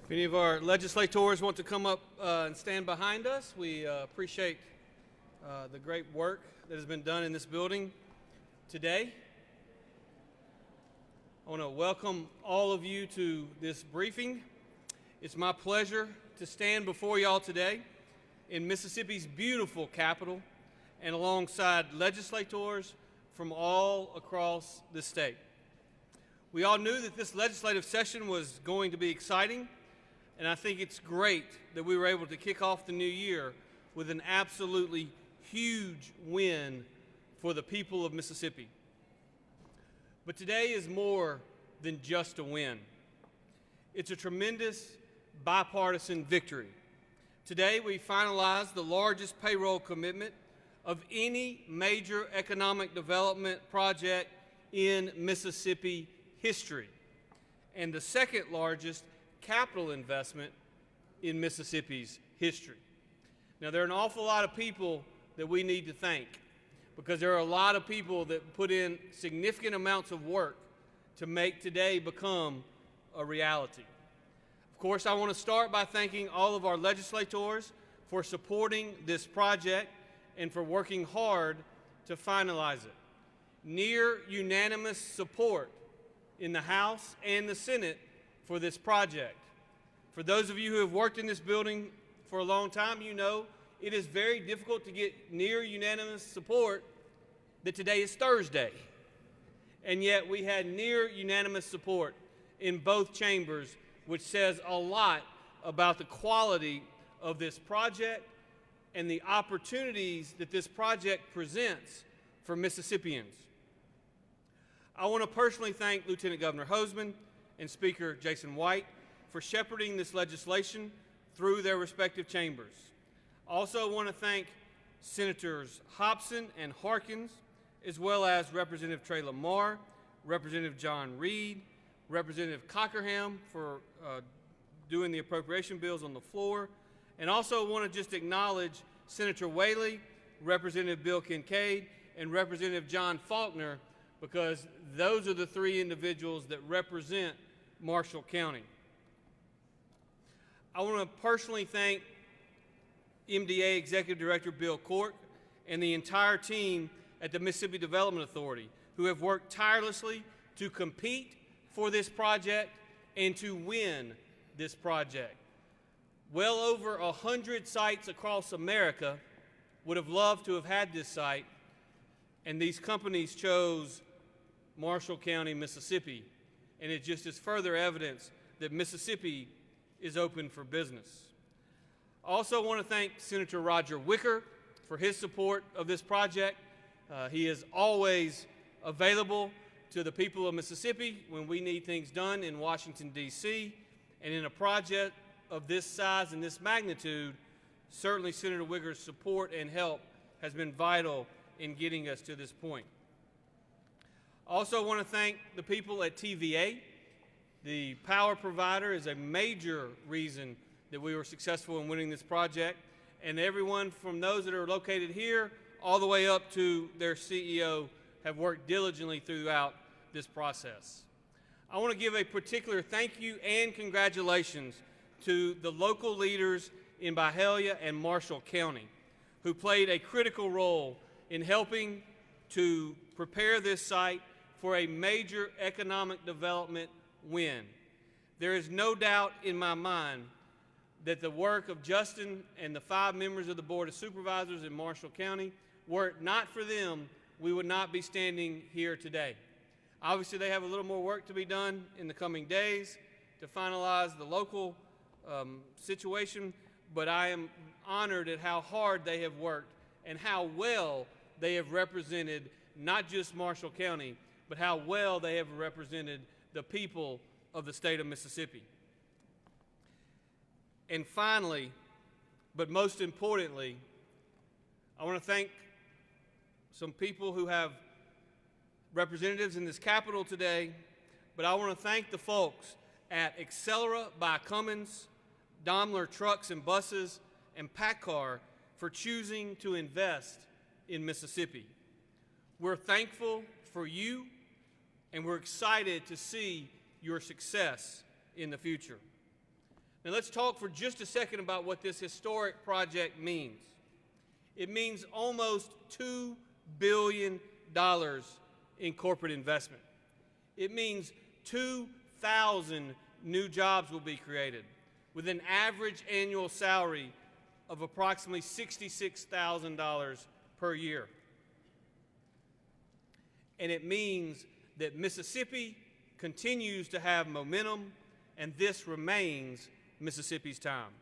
If any of our legislators want to come up and stand behind us, we appreciate the great work that has been done in this building today. I want to welcome all of you to this briefing. It's my pleasure to stand before y'all today in Mississippi's beautiful capital and alongside legislators from all across the state. We all knew that this legislative session was going to be exciting, and I think it's great that we were able to kick off the new year with an absolutely huge win for the people of Mississippi. But today is more than just a win. It's a tremendous bipartisan victory. Today we finalized the largest payroll commitment of any major economic development project in Mississippi history, and the second largest capital investment in Mississippi's history. Now, there are an awful lot of people that we need to thank, because there are a lot of people that put in significant amounts of work to make today become a reality. Of course, I want to start by thanking all of our legislators for supporting this project and for working hard to finalize it. Near unanimous support in the House and the Senate for this project. For those of you who have worked in this building for a long time, you know it is very difficult to get near unanimous support that today is Thursday. And yet we had near unanimous support in both chambers, which says a lot about the quality of this project and the opportunities that this project presents for Mississippians. I want to personally thank Lieutenant Governor Hosemann and Speaker Jason White for shepherding this legislation through their respective chambers. I also want to thank Senators Hobson and Harkins, as well as Representative Trey Lamar, Representative John Reed, Representative Cockerham for doing the appropriation bills on the floor, and also want to just acknowledge Senator Whaley, Representative Bill Kincaid, and Representative John Faulkner, because those are the three individuals that represent Marshall County. I want to personally thank MDA Executive Director Bill Cork and the entire team at the Mississippi Development Authority, who have worked tirelessly to compete for this project and to win this project. Well over 100 sites across America would have loved to have had this site, and these companies chose Marshall County, Mississippi, and it just is further evidence that Mississippi is open for business. I also want to thank Senator Roger Wicker for his support of this project. He is always available to the people of Mississippi when we need things done in Washington, D.C., and in a project of this size and this magnitude, certainly Senator Wicker's support and help has been vital in getting us to this point. I also want to thank the people at TVA. The power provider is a major reason that we were successful in winning this project, and everyone from those that are located here all the way up to their CEO have worked diligently throughout this process. I want to give a particular thank you and congratulations to the local leaders in Byhalia and Marshall County, who played a critical role in helping to prepare this site for a major economic development win. There is no doubt in my mind that the work of Justin and the 5 members of the Board of Supervisors in Marshall County, were it not for them, we would not be standing here today. Obviously, they have a little more work to be done in the coming days to finalize the local situation, but I am honored at how hard they have worked and how well they have represented not just Marshall County, but how well they have represented the people of the state of Mississippi. And finally, but most importantly, I want to thank some people who have representatives in this Capitol today, but I want to thank the folks at Accelera by Cummins, Daimler Trucks and Buses, and PACCAR for choosing to invest in Mississippi. We're thankful for you, and we're excited to see your success in the future. And let's talk for just a second about what this historic project means. It means almost $2 billion in corporate investment. It means 2,000 new jobs will be created with an average annual salary of approximately $66,000 per year. And it means that Mississippi continues to have momentum, and this remains Mississippi's time.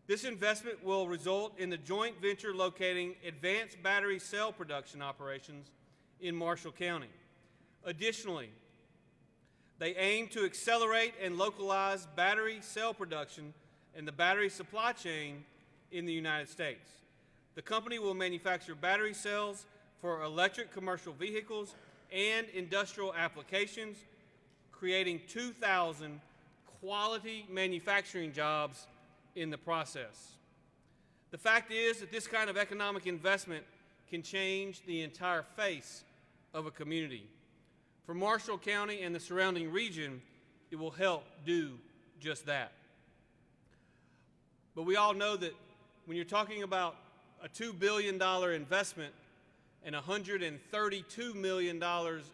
This investment will result in the joint venture locating advanced battery cell production operations in Marshall County. Additionally, they aim to accelerate and localize battery cell production and the battery supply chain in the United States. The company will manufacture battery cells for electric commercial vehicles and industrial applications, creating 2,000 quality manufacturing jobs in the process. The fact is that this kind of economic investment can change the entire face of a community. For Marshall County and the surrounding region, it will help do just that. But we all know that when you're talking about a $2 billion investment and $132 million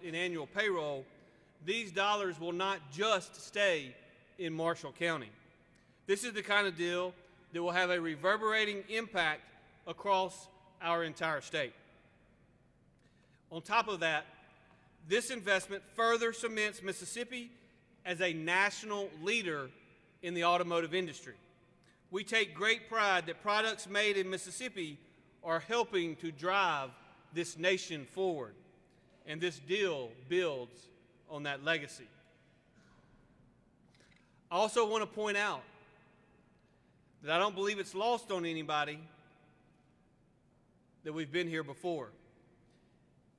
in annual payroll, these dollars will not just stay in Marshall County. This is the kind of deal that will have a reverberating impact across our entire state. On top of that, this investment further cements Mississippi as a national leader in the automotive industry. We take great pride that products made in Mississippi are helping to drive this nation forward, and this deal builds on that legacy. I also want to point out that I don't believe it's lost on anybody that we've been here before.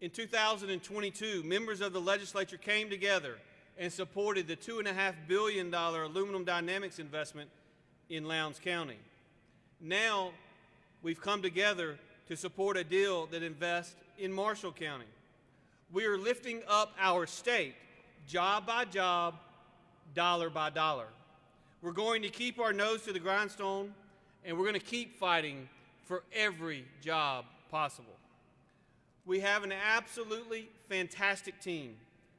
In 2022, members of the legislature came together and supported the $2.5 billion aluminum dynamics investment in Lowndes County. Now, we've come together to support a deal that invests in Marshall County. We are lifting up our state, job by job, dollar by dollar. We're going to keep our nose to the grindstone, and we're going to keep fighting for every job possible. We have an absolutely fantastic team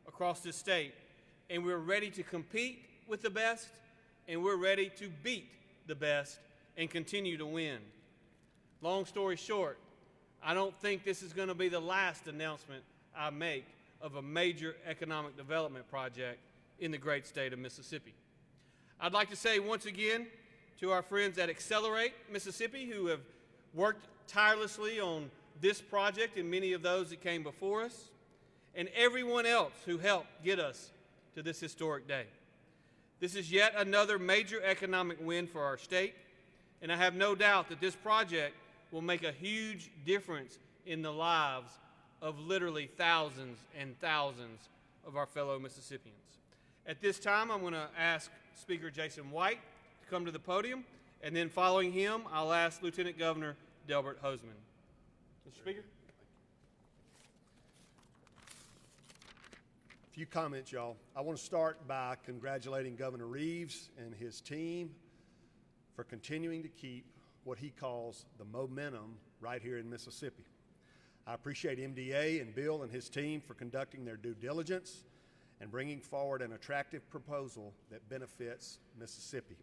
across this state, and we're ready to compete with the best, and we're ready to beat the best and continue to win. Long story short, I don't think this is going to be the last announcement I make of a major economic development project in the great state of Mississippi. I'd like to say once again to our friends at Accelerate Mississippi, who have worked tirelessly on this project and many of those that came before us, and everyone else who helped get us to this historic day. This is yet another major economic win for our state, and I have no doubt that this project will make a huge difference in the lives of literally thousands and thousands of our fellow Mississippians. At this time, I'm going to ask Speaker Jason White to come to the podium, and then following him, I'll ask Lieutenant Governor Delbert Hosemann. Mr. Speaker. A few comments, y'all. I want to start by congratulating Governor Reeves and his team for continuing to keep what he calls the momentum right here in Mississippi. I appreciate MDA and Bill and his team for conducting their due diligence and bringing forward an attractive proposal that benefits Mississippi.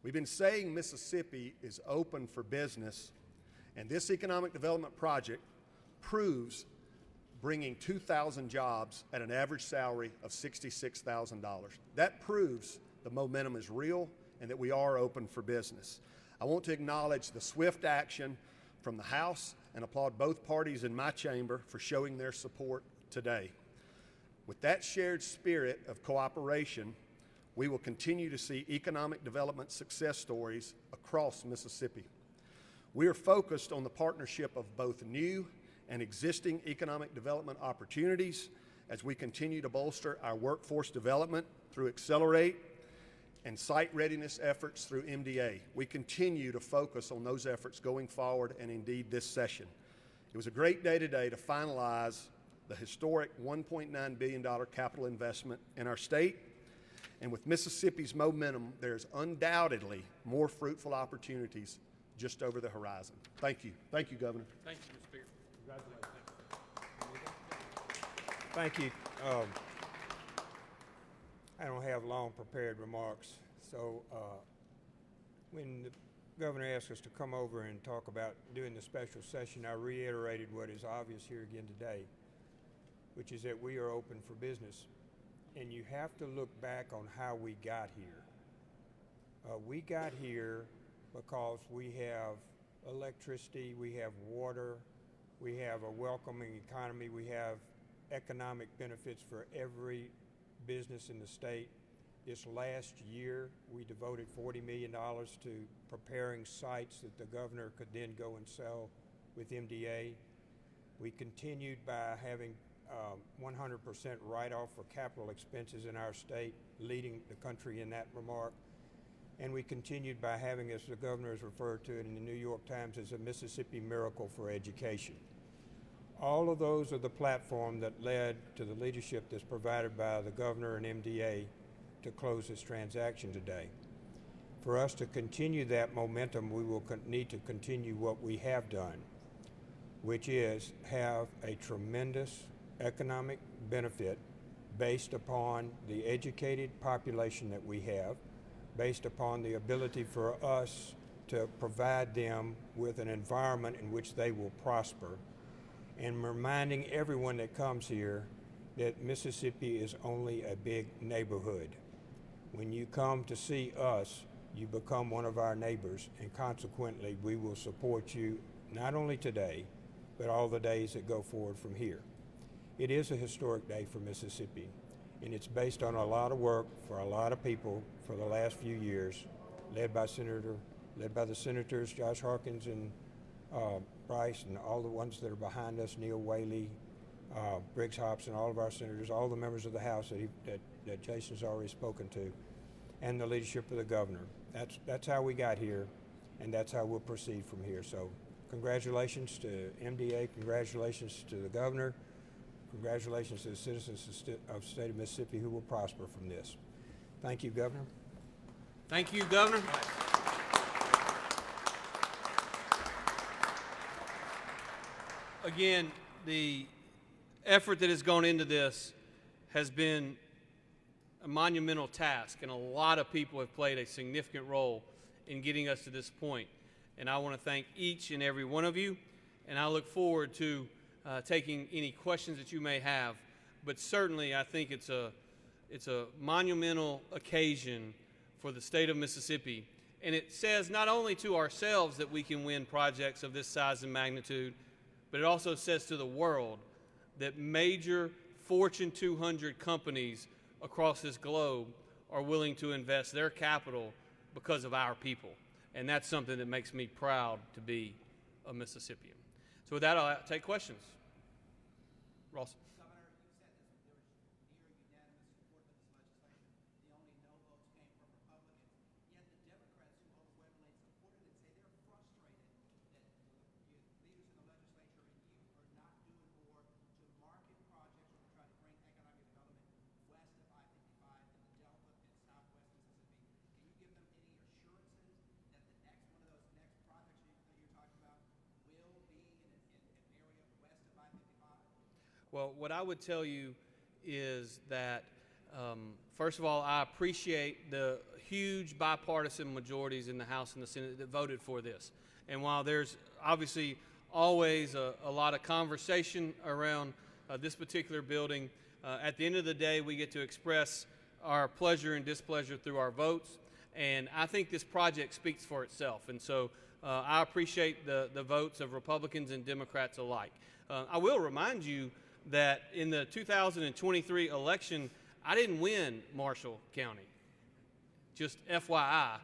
We've been saying Mississippi is open for business, and this economic development project proves bringing 2,000 jobs at an average salary of $66,000. That proves the momentum is real and that we are open for business. I want to acknowledge the swift action from the House and applaud both parties in my chamber for showing their support today. With that shared spirit of cooperation, we will continue to see economic development success stories across Mississippi. We are focused on the partnership of both new and existing economic development opportunities as we continue to bolster our workforce development through Accelerate and site readiness efforts through MDA. We continue to focus on those efforts going forward, and indeed this session. It was a great day today to finalize the historic $1.9 billion capital investment in our state. And with Mississippi's momentum, there's undoubtedly more fruitful opportunities just over the horizon. Thank you. Thank you, Governor. Thank you, Mr. Speaker. Congratulations. Thank you. I don't have long prepared remarks, so when the governor asked us to come over and talk about doing the special session, I reiterated what is obvious here again today, which is that we are open for business. And you have to look back on how we got here. We got here because we have electricity, we have water, we have a welcoming economy, we have economic benefits for every business in the state. This last year, we devoted $40 million to preparing sites that the governor could then go and sell with MDA. We continued by having 100% write-off for capital expenses in our state, leading the country in that remark. And we continued by having, as the governor has referred to it in the New York Times, as a Mississippi miracle for education. All of those are the platform that led to the leadership that's provided by the governor and MDA to close this transaction today. For us to continue that momentum, we will need to continue what we have done, which is have a tremendous economic benefit based upon the educated population that we have, based upon the ability for us to provide them with an environment in which they will prosper, and reminding everyone that comes here that Mississippi is only a big neighborhood. When you come to see us, you become one of our neighbors, and consequently, we will support you not only today, but all the days that go forward from here. It is a historic day for Mississippi, and it's based on a lot of work for a lot of people for the last few years, led by the senators, Josh Harkins and Bryce, and all the ones that are behind us, Neil Whaley, Briggs Hopson, all of our senators, all the members of the House that Jason's already spoken to, and the leadership of the governor. That's how we got here, and that's how we'll proceed from here. So congratulations to MDA, congratulations to the governor, congratulations to the citizens of the state of Mississippi who will prosper from this. Thank you, Governor. Thank you, Governor. Again, the effort that has gone into this has been a monumental task, and a lot of people have played a significant role in getting us to this point. And I want to thank each and every one of you, and I look forward to taking any questions that you may have. But certainly, I think it's a monumental occasion for the state of Mississippi, and it says not only to ourselves that we can win projects of this size and magnitude, but it also says to the world that major Fortune 200 companies across this globe are willing to invest their capital because of our people. And that's something that makes me proud to be a Mississippian. So with that, I'll take questions. Ross. Governor, you said there was near unanimous support for this legislation. The only no votes came from Republicans. Yet the Democrats who overwhelmingly supported it say they're frustrated that leaders in the legislature and you are not doing more to market projects or to try to bring economic development west of I-55 in the Delta and Southwest Mississippi. Can you give them any assurances that the next one of those next projects that you're talking about will be in an area west of I-55? Well, what I would tell you is that, first of all, I appreciate the huge bipartisan majorities in the House and the Senate that voted for this. And while there's obviously always a lot of conversation around this particular building, at the end of the day, we get to express our pleasure and displeasure through our votes. And I think this project speaks for itself. And so I appreciate the votes of Republicans and Democrats alike. I will remind you that in the 2023 election, I didn't win Marshall County, just FYI.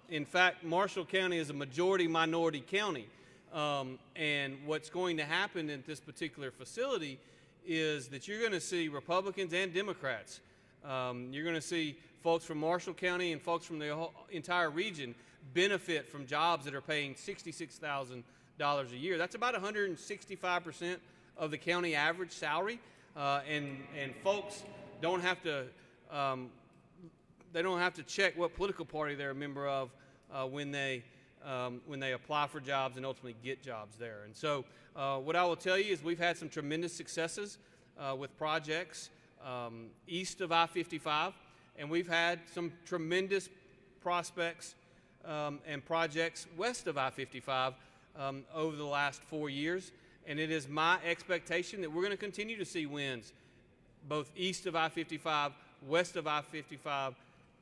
In fact, Marshall County is a majority-minority county. And what's going to happen in this particular facility is that you're going to see Republicans and Democrats. You're going to see folks from Marshall County and folks from the whole entire region benefit from jobs that are paying $66,000 a year. That's about 165% of the county average salary, and folks don't have to they don't have to check what political party they're a member of when they apply for jobs and ultimately get jobs there. And so what I will tell you is we've had some tremendous successes with projects east of I-55, and we've had some tremendous prospects and projects west of I-55 over the last 4 years. And it is my expectation that we're going to continue to see wins both east of I-55, west of I-55,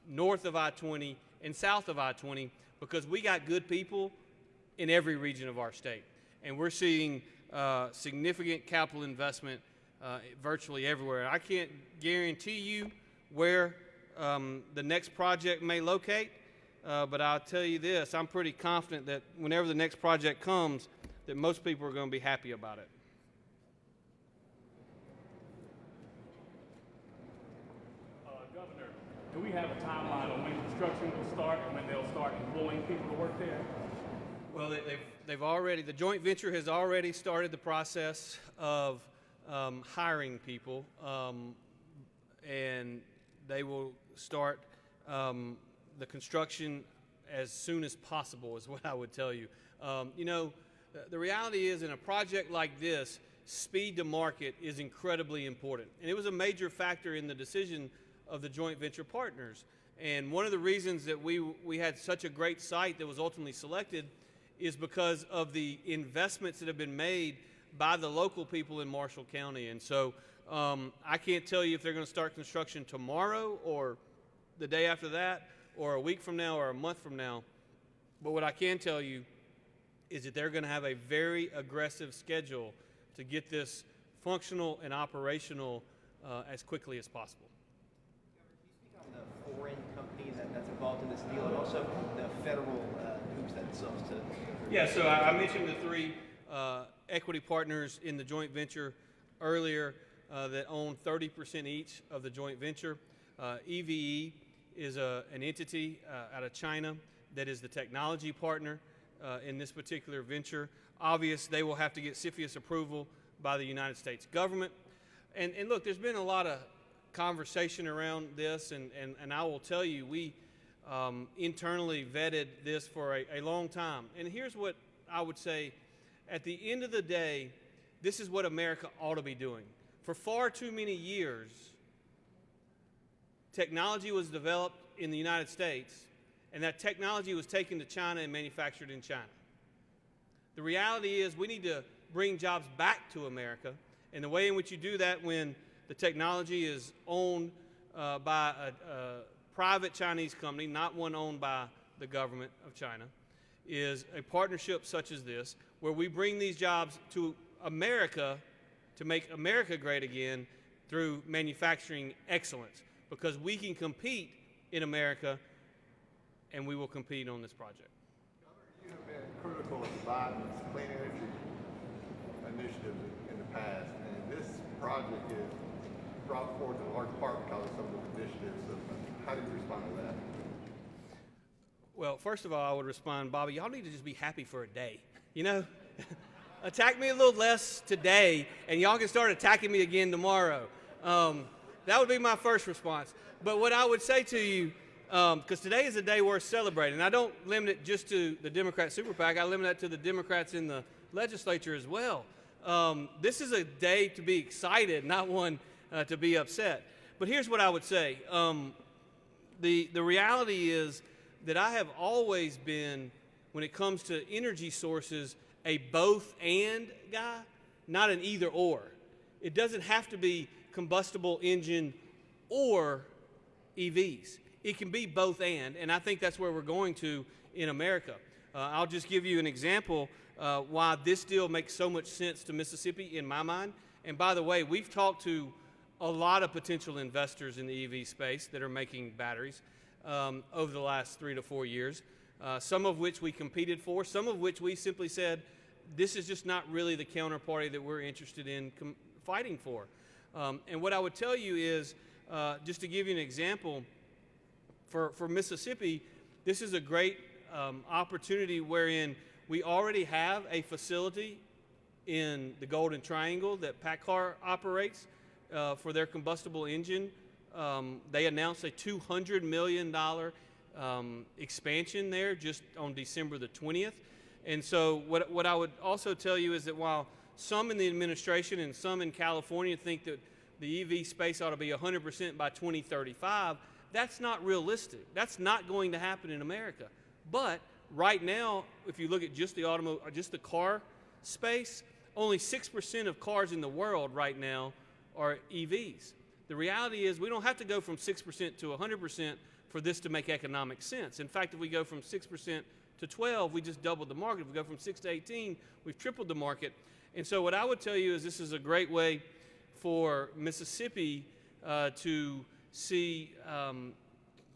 north of I-20, and south of I-20, because we got good people in every region of our state. And we're seeing significant capital investment virtually everywhere. I can't guarantee you where the next project may locate, but I'll tell you this, I'm pretty confident that whenever the next project comes, that most people are going to be happy about it. Governor, do we have a timeline on when construction will start and when they'll start employing people to work there? Well, they've already, the joint venture has already started the process of hiring people, and they will start the construction as soon as possible is what I would tell you. You know, the reality is in a project like this, speed to market is incredibly important. And it was a major factor in the decision of the joint venture partners. And one of the reasons that we had such a great site that was ultimately selected is because of the investments that have been made by the local people in Marshall County. And so I can't tell you if they're going to start construction tomorrow or the day after that or a week from now or a month from now. But what I can tell you is that they're going to have a very aggressive schedule to get this functional and operational as quickly as possible. Governor, can you speak on the foreign company that's involved in this deal and also the federal hoops that themselves to? Yeah, so I mentioned the three equity partners in the joint venture earlier that own 30% each of the joint venture. EVE is an entity out of China that is the technology partner in this particular venture. Obvious, they will have to get CFIUS approval by the United States government. And look, there's been a lot of conversation around this, and I will tell you, we internally vetted this for a long time. And here's what I would say. At the end of the day, this is what America ought to be doing. For far too many years, technology was developed in the United States, and that technology was taken to China and manufactured in China. The reality is we need to bring jobs back to America, and the way in which you do that when the technology is owned by a private Chinese company, not one owned by the government of China, is a partnership such as this, where we bring these jobs to America to make America great again through manufacturing excellence, because we can compete in America, and we will compete on this project. Governor, you have been critical of Biden's clean energy initiatives in the past, and this project is brought forth in large part because of some of the initiatives. How do you respond to that? Well, first of all, I would respond, Bobby, y'all need to just be happy for a day. You know, attack me a little less today, and y'all can start attacking me again tomorrow. That would be my first response. But what I would say to you, because today is a day worth celebrating, and I don't limit it just to the Democrat Super PAC, I limit that to the Democrats in the legislature as well. This is a day to be excited, not one to be upset. But here's what I would say. The reality is that I have always been, when it comes to energy sources, a both-and guy, not an either-or. It doesn't have to be combustible engine or EVs. It can be both-and I think that's where we're going to in America. I'll just give you an example why this deal makes so much sense to Mississippi in my mind. And by the way, we've talked to a lot of potential investors in the EV space that are making batteries over the last 3 to 4 years, some of which we competed for, some of which we simply said, this is just not really the counterparty that we're interested in fighting for. And what I would tell you is, just to give you an example, for Mississippi, this is a great opportunity wherein we already have a facility in the Golden Triangle that PACCAR operates for their combustible engine they announced a $200 million expansion there just on December the 20th. And so what I would also tell you is that while some in the administration and some in California think that the EV space ought to be 100% by 2035, that's not realistic. That's not going to happen in America. But right now, if you look at just the car space, only 6% of cars in the world right now are EVs. The reality is we don't have to go from 6% to 100% for this to make economic sense. In fact, if we go from 6% to 12, we just doubled the market. If we go from 6 to 18, we've tripled the market. And so what I would tell you is this is a great way for Mississippi to see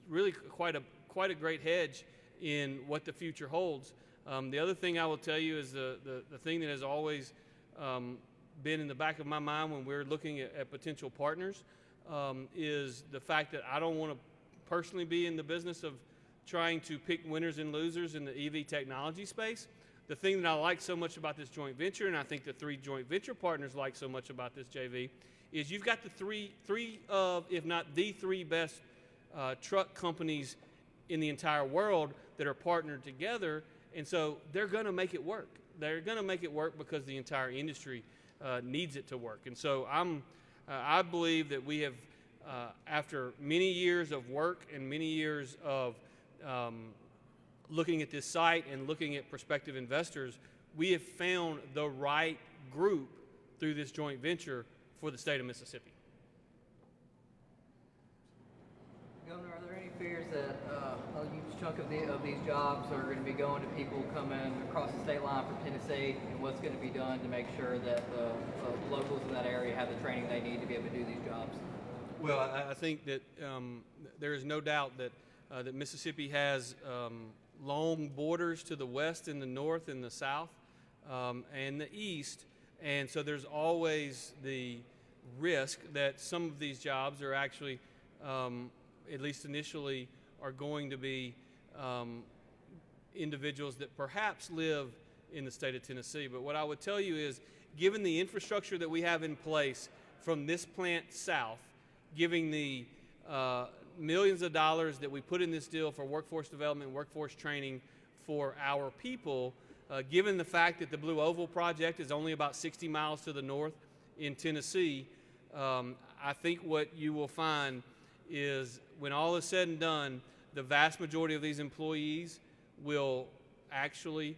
really quite a great hedge in what the future holds. The other thing I will tell you is the thing that has always been in the back of my mind when we're looking at potential partners is the fact that I don't want to personally be in the business of trying to pick winners and losers in the EV technology space. The thing that I like so much about this joint venture, and I think the three joint venture partners like so much about this JV, is you've got the three of, if not the three best truck companies in the entire world that are partnered together, and so they're going to make it work. They're going to make it work because the entire industry needs it to work. And so I believe that we have, after many years of work and many years of looking at this site and looking at prospective investors, we have found the right group through this joint venture for the state of Mississippi. Governor, are there any fears that a huge chunk of these jobs are going to be going to people coming across the state line from Tennessee, and what's going to be done to make sure that the locals in that area have the training they need to be able to do these jobs? Well, I think that there is no doubt that that Mississippi has long borders to the west and the north and the south and the east, and so there's always the risk that some of these jobs are actually, at least initially, are going to be individuals that perhaps live in the state of Tennessee. But what I would tell you is, given the infrastructure that we have in place from this plant south, giving the millions of dollars that we put in this deal for workforce development, workforce training for our people, given the fact that the Blue Oval project is only about 60 miles to the north in Tennessee, I think what you will find is when all is said and done, the vast majority of these employees will actually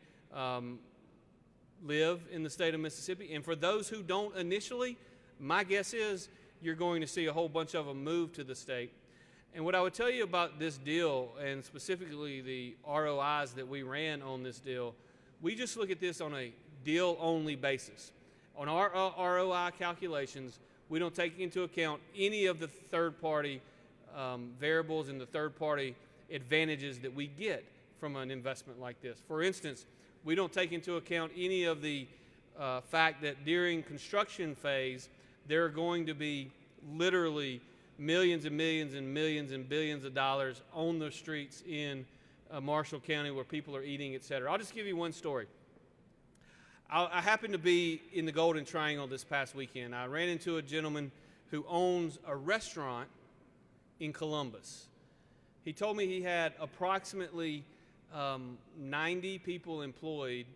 live in the state of Mississippi. And for those who don't initially, my guess is you're going to see a whole bunch of them move to the state. And what I would tell you about this deal, and specifically the ROIs that we ran on this deal, we just look at this on a deal-only basis. On our ROI calculations, we don't take into account any of the third-party variables and the third-party advantages that we get from an investment like this. For instance, we don't take into account any of the fact that during construction phase, there are going to be literally millions and millions and millions and billions of dollars on the streets in Marshall County where people are eating, et cetera. I'll just give you one story. I happened to be in the Golden Triangle this past weekend. I ran into a gentleman who owns a restaurant in Columbus. He told me he had approximately 90 people employed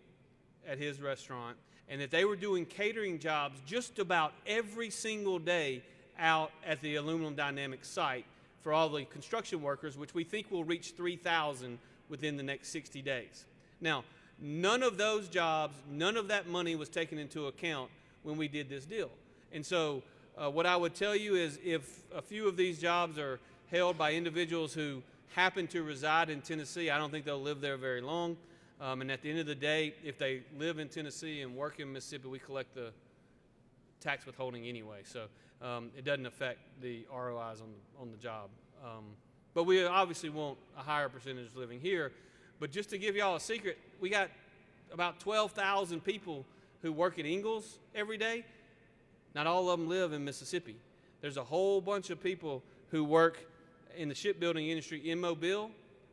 at his restaurant, and that they were doing catering jobs just about every single day out at the Aluminum Dynamics site for all the construction workers, which we think will reach 3,000 within the next 60 days. Now, none of those jobs, none of that money was taken into account when we did this deal. And so what I would tell you is if a few of these jobs are held by individuals who happen to reside in Tennessee, I don't think they'll live there very long. And at the end of the day, if they live in Tennessee and work in Mississippi, we collect the tax withholding anyway. So it doesn't affect the ROIs on the job. But we obviously want a higher percentage living here. But just to give y'all a secret, we got about 12,000 people who work at Ingalls every day. Not all of them live in Mississippi. There's a whole bunch of people who work in the shipbuilding industry in Mobile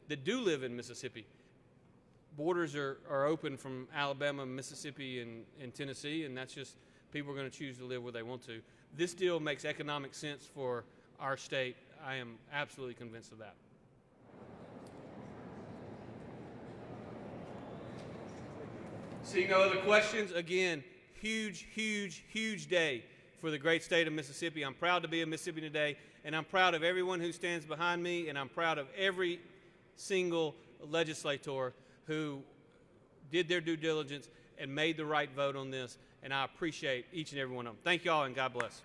that do live in Mississippi. Borders are open from Alabama, Mississippi, and Tennessee, and that's just people are going to choose to live where they want to. This deal makes economic sense for our state. I am absolutely convinced of that. Seeing no other questions, again, huge, huge, huge day for the great state of Mississippi. I'm proud to be a Mississippian today, and I'm proud of everyone who stands behind me, and I'm proud of every single legislator who did their due diligence and made the right vote on this, and I appreciate each and every one of them. Thank you all, and God bless.